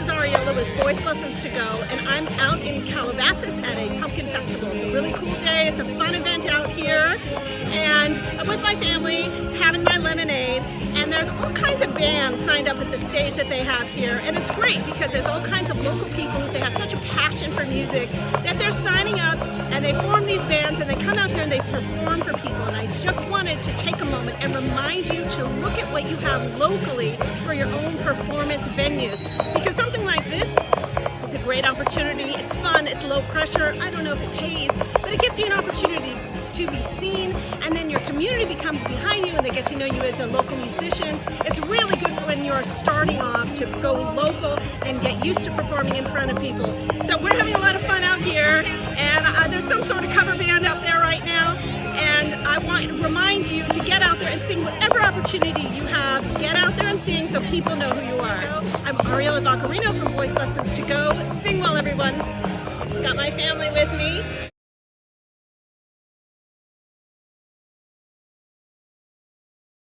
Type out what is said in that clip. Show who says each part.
Speaker 1: is Ariella with Voice Lessons to Go, and I'm out in Calabasas at a pumpkin festival. It's a really cool day. It's a fun event out here, and I'm with my family having my lemonade, and there's all kinds of bands signed up at the stage that they have here, and it's great because there's all kinds of local people. They have such a passion for music that they're signing up, and they form these bands, and they come out here and they perform for people. And I just wanted to take a moment and remind you to look at what you have locally for your own performance venues, because something like this is a great opportunity. It's fun, it's low pressure. I don't know if it pays, but it gives you an opportunity to be seen, and then your community becomes behind you and they get to know you as a local musician. It's really good for when you're starting off to go local and get used to performing in front of people. So we're having a lot of fun out here, and there's some sort of cover band up there right now, and I want to remind you to get out there and sing whatever opportunity you have. Get out there and sing so people know who you are. I'm Ariella from Voice Lessons to Go. Sing well, everyone. Got my family with me.